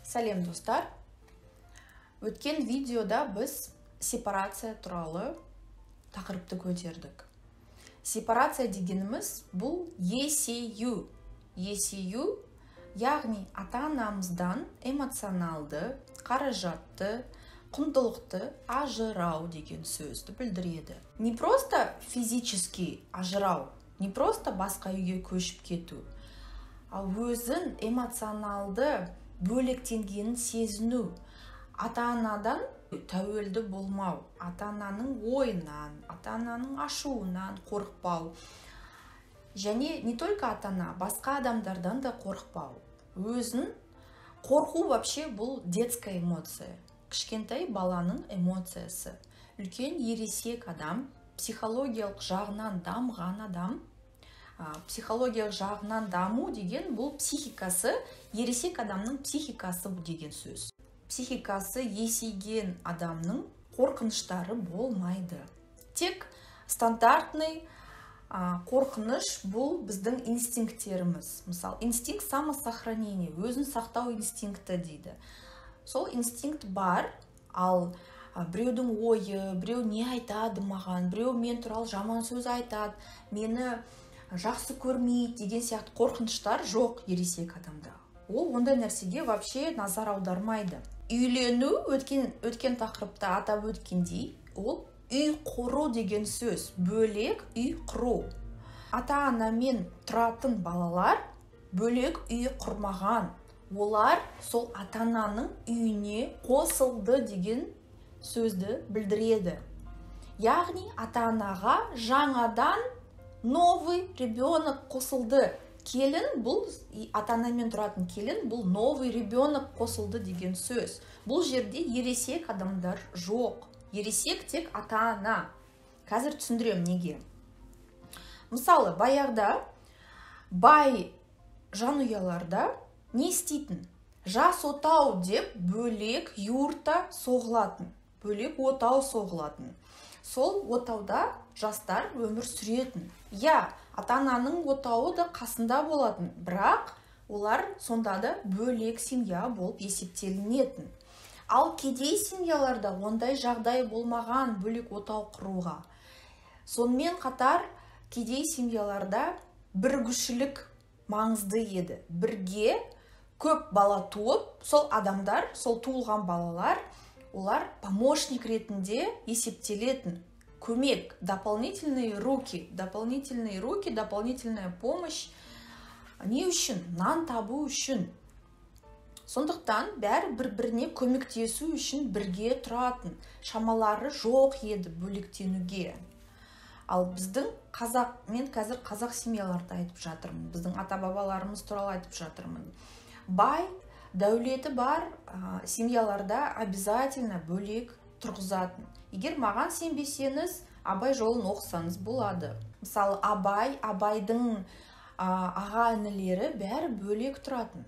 Сәлем достар. Өткен видеода біз сепарация туралы тақырыпты көтердік. Сепарация дегеніміз бұл ECU. ECU, яғни ата-анамыздан эмоционалды, қаражатты, құндылықты ажырау деген сөзді білдіреді. Не просто физически ажырау, не просто басқа үйге көшіп кету, ал өзін эмоционалды бөлектенгенін сезіну, ата-анадан тәуелді болмау, ата-ананың ойынан, ата-ананың ашуынан қорықпау, және не только ата-ана, басқа адамдардан да қорықпау. Өзін қорқу вообще бұл детская эмоция, кішкентай баланың эмоциясы. Үлкен ересек адам, психологиялық жағынан дамыған адам, психологиялық жағынан даму деген бұл психикасы, ересек адамның психикасы деген сөз. Психикасы есейген адамның қорқыныштары болмайды. Тек стандартный қорқыныш бұл біздің инстинктеріміз. Мысалы, инстинкт самосохранения, өзін сақтау инстинкті дейді. Сол инстинкт бар, ал біреудің ойы, біреу не айтады маған, біреу мен туралы жаман сөз айтады, мені жақсы көрмейді деген сияқты қорқыныштар жоқ ересек адамда. Ол ондай нәрсеге вообще назар аудармайды. Үйлену өткен тақырыпта атап өткендей, ол үй құру деген сөз, бөлек үй құру. Ата-анамен тұратын балалар бөлек үй құрмаған. Олар сол ата-ананың үйіне қосылды деген сөзді білдіреді. Яғни ата-анаға жаңадан новый ребенок қосылды. Келін бұл, ата-анамен тұратын келін, бұл новый ребенок қосылды деген сөз. Бұл жерде ересек адамдар жоқ. Ересек тек ата-ана. Қазір түсіндірем неге. Мысалы, баяғыда бай жанұяларда не істейтін? Жас отау деп бөлек юрта соғылатын. Бөлек отау соғылатын. Сол отауда жастар өмір сүретін. Ата-ананың отауы да қасында болатын, бірақ олар сонда да бөлек семья болып есептелінетін. Ал кедей семьяларда ондай жағдай болмаған бөлек отау құруға. Сонымен қатар кедей семьяларда бірігушілік маңызды еді. Бірге көп бала туып, сол адамдар, сол туылған балалар, олар помощник ретінде есептелетін. Көмек, дополнительные руки, дополнительная помощь. Не үшін? Нан табу үшін. Сондықтан бәрі бір-біріне көмектесу үшін бірге тұратын. Шамалары жоқ еді бөлектенуге. Ал біздің мен қазір қазақ семьяларды айтып жатырмын. Біздің ата-бабаларымыз туралы айтып жатырмын. Бай, дәулеті бар семьяларда обязательно бөлек тұрғызатын. Егер маған сенбесеңіз, Абай жолын оқысаңыз болады. Мысалы, Абайдың аға інілері бәрі бөлек тұратын.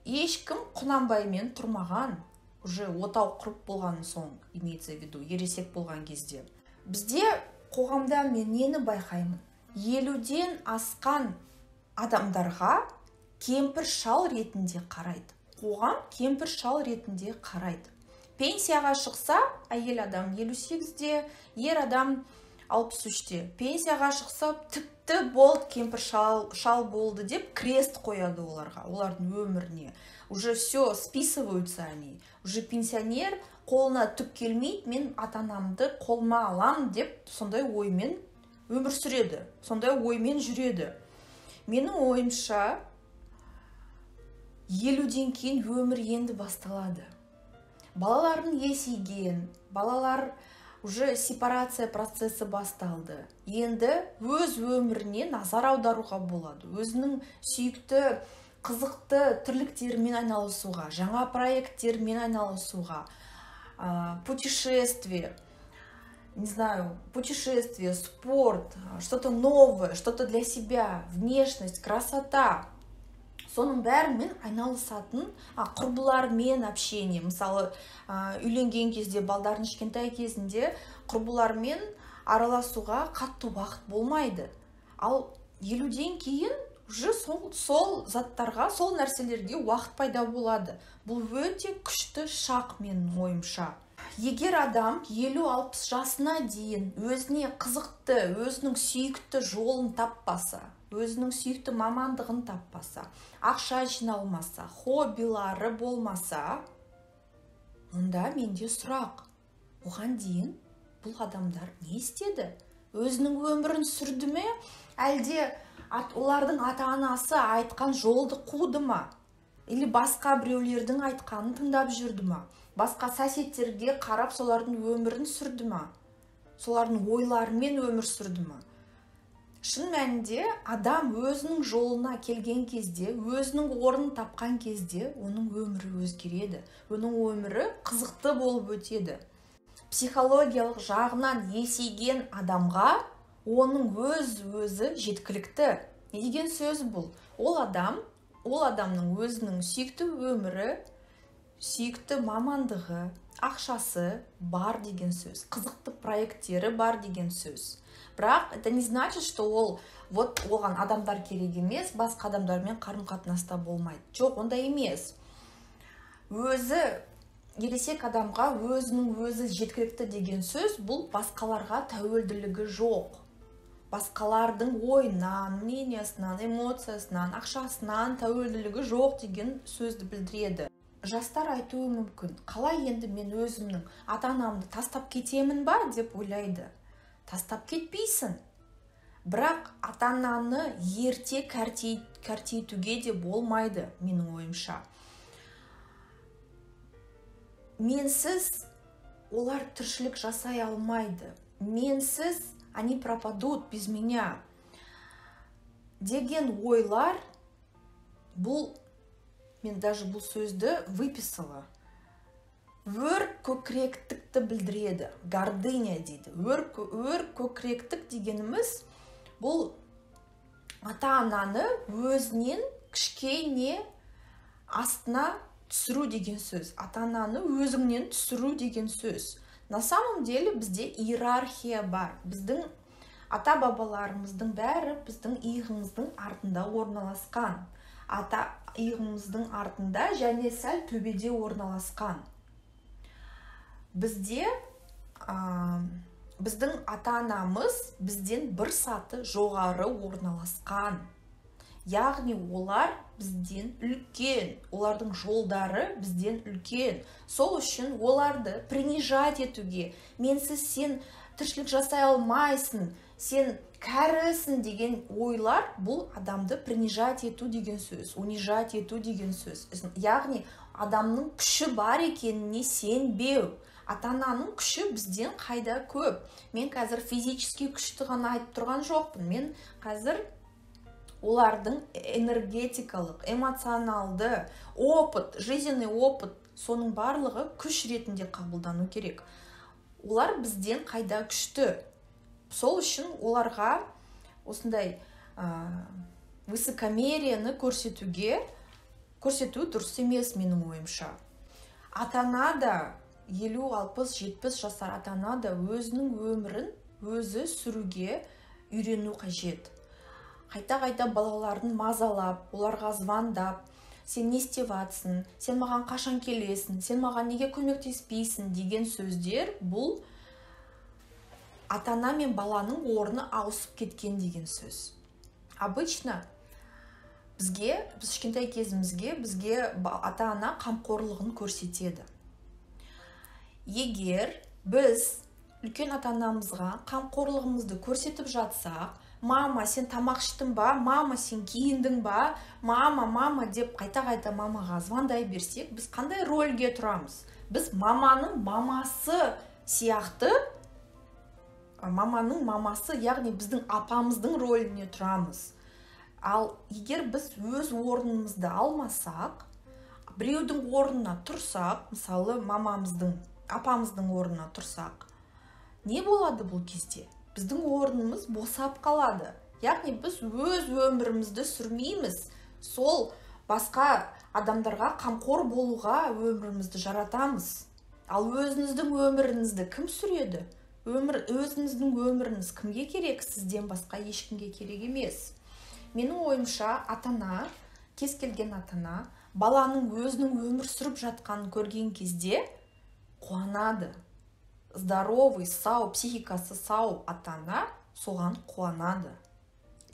Ешкім Құнанбаймен тұрмаған, уже отау құрып болған соң, имеется в виду, ересек болған кезде. Бізде қоғамда мен нені байқаймын? 50-ден асқан адамдарға кемпір шал ретінде қарайды. Қоғам кемпір шал ретінде қарайды. Пенсияға шықса, әйел адам 58-де, ер адам 63-де. Пенсияға шықса, тіпті болды, кемпір шал болды деп крест қояды оларға, олардың өміріне. Уже все, списываются они. Уже пенсионер қолына түк келмейді, мен ата-анамды қолыма алам деп сондай оймен өмір сүреді, сондай оймен жүреді. Менің ойымша, 50-ден кейін өмір енді басталады. Балалардың есейген, балалар уже сепарация процесі басталды. Енді өз өміріне назар аударуға болады. Өзінің сүйікті, қызықты тірліктерімен айналысуға, жаңа проекттермен айналысуға, путешествие, спорт, что-то новое, что-то для себя, внешность, красота. Соның бәрімен айналысатын құрбылармен общение. Мысалы, үйленген кезде, балдардың кішкентай кезінде құрбылармен араласуға қатты уақыт болмайды. Ал 50-ден кейін уже сол заттарға, сол нәрселерге уақыт пайда болады. Бұл өте күшті шақ менің ойымша. Егер адам 50-60 жасына дейін өзіне қызықты, өзінің сүйікті жолын таппаса, өзінің сүйікті мамандығын таппаса, ақша жиналмаса, хоббилары болмаса, онда менде сұрақ. Оған дейін бұл адамдар не істеді? Өзінің өмірін сүрді ме? Әлде олардың ата-анасы айтқан жолды қуды ма? Или басқа біреулердің айтқанын тыңдап жүрді ма? Басқа соседтерге қарап солардың өмірін сүрді ма? Солардың ойларымен өмір сүрді ма? Шын мәнінде адам өзінің жолына келген кезде, өзінің орнын тапқан кезде, оның өмірі өзгереді. Оның өмірі қызықты болып өтеді. Психологиялық жағынан есейген адамға оның өзі жеткілікті. Не деген сөз бұл? Ол адамның өзінің сүйікті өмірі, сүйікті мамандығы, ақшасы бар деген сөз. Қызықты проекттері бар деген сөз. Бірақ это не значит, что оған адамдар керек емес, басқа адамдармен қарым-қатынаста болмайды. Жоқ, ондай емес. Ересек адамға өзі жеткілікті деген сөз, бұл басқаларға тәуелділігі жоқ. Басқалардың ойынан, мнениясынан, эмоциясынан, ақшасынан тәуелділігі жоқ деген сөзді білдіреді. Жастар айтуы мүмкін, қалай енді мен өзімнің ата-анамды тастап кетемін ба деп ойлайды. Тастап кетпейсің. Бірақ ата-ананы ерте кәртейтуге де болмайды, менің ойымша. Менсіз олар тіршілік жасай алмайды. Менсіз они пропадут без меня деген ойлар, мен даже бұл сөзді выписала. Өр көкіректікті білдіреді, гордыня дейді. Өр көкіректік дегеніміз, бұл ата-ананы өзінен кішкене астына түсіру деген сөз. Ата-ананы өзіңнен түсіру деген сөз. На самом деле бізде иерархия бар. Біздің ата-бабаларымыздың бәрі біздің иығымыздың артында орналасқан. Иығымыздың артында және сәл төбеде орналасқан. Біздің ата-анамыз бізден бір саты жоғары орналасқан. Яғни олар бізден үлкен, олардың жолдары бізден үлкен. Сол үшін оларды принижать етуге, менсіз сен тіршілік жасай алмайсың, сен кәрісің деген ойлар, бұл адамды принижать ету деген сөз, унижать ету деген сөз. Яғни адамның күші бар екеніне сенбеу. Ата-ананың күші бізден қайда көп. Мен қазір физически күшті ғана айтып тұрған жоқпын. Мен қазір олардың энергетикалық, эмоционалды опыт, жизненный опыт, соның барлығы күш ретінде қабылдану керек. Олар бізден қайда күшті. Сол үшін оларға осындай высокомерияны көрсету дұрыс емес менің ойымша. Ата-ана да 50, 60, 70 жасар ата-ана да өзінің өмірін өзі сүруге үйрену қажет. Қайта-қайта балаларын мазалап, оларға звондап, сен не істеп жатсың, сен маған қашан келесің, сен маған неге көмектеспейсің деген сөздер, бұл ата-ана мен баланың орны ауысып кеткен деген сөз. Обычно біз кішкентай кезімізге ата-ана қамқорлығын көрсетеді. Егер біз үлкен ата-анамызға қамқорлығымызды көрсетіп жатсақ, мама, сен тамақ іштің ба? Мама, сен киіндің ба? Мама деп қайта-қайта мамаға звондай берсек, біз қандай рөлге тұрамыз? Біз маманың мамасы сияқты, яғни біздің апамыздың рөліне тұрамыз. Ал егер біз өз орнымызды алмасақ, біреудің орнына тұрсақ, мысалы апамыздың орнына тұрсақ, не болады бұл кезде? Біздің орнымыз босап қалады. Яғни біз өз өмірімізді сүрмейміз. Сол басқа адамдарға қамқор болуға өмірімізді жаратамыз. Ал өзіңіздің өміріңізді кім сүреді? Өзіңіздің өміріңіз кімге керек? Сізден басқа ешкімге керек емес. менің ойымша ата-ана, кез келген ата-ана баланың өзінің өмір сүріп жатқанын көрген кезде қуанады. Здоровый, сау, психикасы сау ата-ана соған қуанады.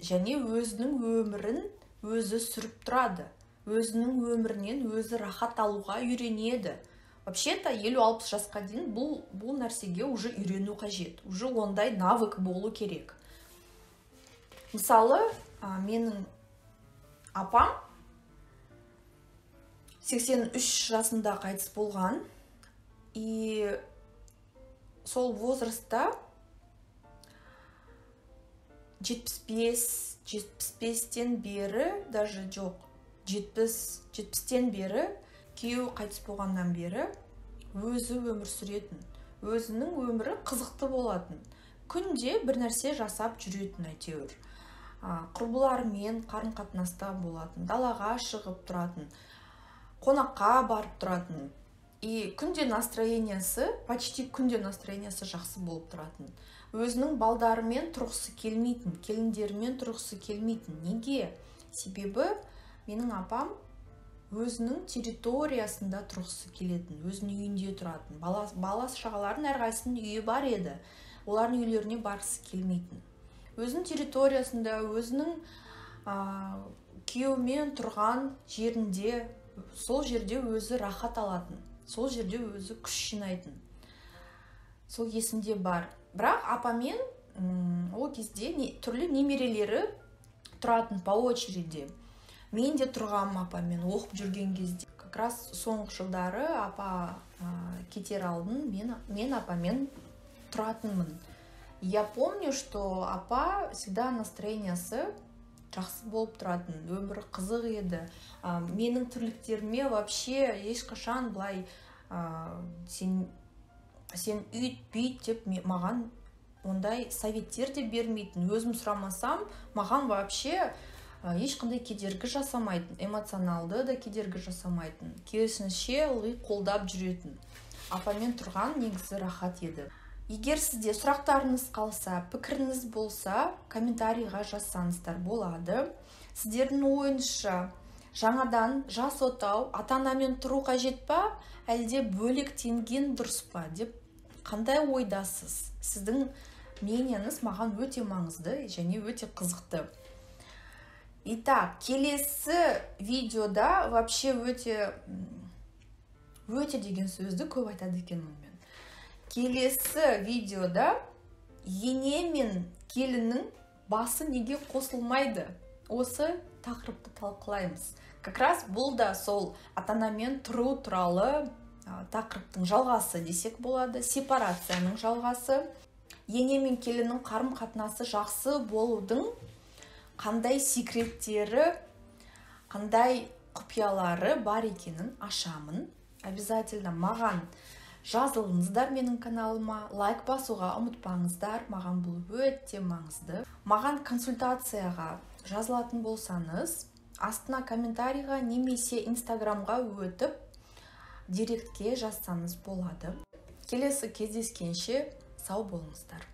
Және өзінің өмірін өзі сүріп тұрады. Өзінің өмірінен өзі рахат алуға үйренеді. Вообще-то 50-60 жасқа дейін бұл нәрсеге уже үйрену қажет. Уже ондай навык болу керек. Мысалы, менің апам 83 жасында қайтыс болған. И сол возрастта 75-тен бері, даже жоқ, 70-тен бері, күйеуі қайтыс болғаннан бері өзі өмір сүретін. Өзінің өмірі қызықты болатын. Күнде бір нәрсе жасап жүретін әйтеуір. Құрбыларымен қарым-қатынаста болатын, далаға шығып тұратын, қонаққа барып тұратын. И күнде настроениясы, почти күнде настроениясы жақсы болып тұратын. Өзінің балдарымен тұрғысы келмейтін, келіндерімен тұрғысы келмейтін. Неге? Себебі менің апам өзінің территориясында тұрғысы келетін, өзінің үйінде тұратын. Баласы шағалардың әрқайсының үйі бар еді. Олардың үйлеріне барғысы келмейтін. Өзінің территориясында, өзінің күйеуімен тұрған жерінде, сол жерде өзі рахат алатын. Сол жерде өзі күш жинайтын. Сол есімде бар. Бірақ апамен ол кезде түрлі немерелері тұратын по очереди. Мен де тұрғам апамен оқып жүрген кезде. Как раз соңғы жылдары апа кетер алдын мен апамен тұратынмын. Я помню, что апа всегда настроениясы жақсы болып тұратын, өмірі қызық еді. Менің тірліктеріме вообще ешқашан былай сен үйт бүйт деп маған ондай советтер де бермейтін. Өзім сұрамасам, маған вообще ешқандай кедергі жасамайтын, эмоционалды да кедергі жасамайтын. Керісінше ылғи қолдап жүретін. Апамен тұрған негізі рахат еді. Егер сізде сұрақтарыңыз қалса, пікіріңіз болса, комментарийға жазсаңыздар болады. Сіздердің ойыңызша жаңадан жас отау ата-анамен тұру қажет па, әлде бөлектенген дұрыс па деп қандай ойдасыз? Сіздің мнениеңіз маған өте маңызды және өте қызықты. Итак, келесі видеода вообще өте деген сөзді көп айтады екенмін мен. Келесі видеода ене мен келіннің басы неге қосылмайды? Осы тақырыпты талқылаймыз. Как раз бұл да сол ата-анамен тұру туралы тақырыптың жалғасы десек болады, сепарацияның жалғасы. Ене мен келіннің қарым-қатынасы жақсы болудың қандай секреттері, қандай құпиялары бар екенін ашамын. Обязательно маған жазылыңыздар менің каналыма, лайк басуға ұмытпаңыздар, маған бұл өте маңызды. Маған консультацияға жазылатын болсаңыз, астына комментарийға немесе инстаграмға өтіп, директке жазсаңыз болады. Келесі кездескенше сау болыңыздар.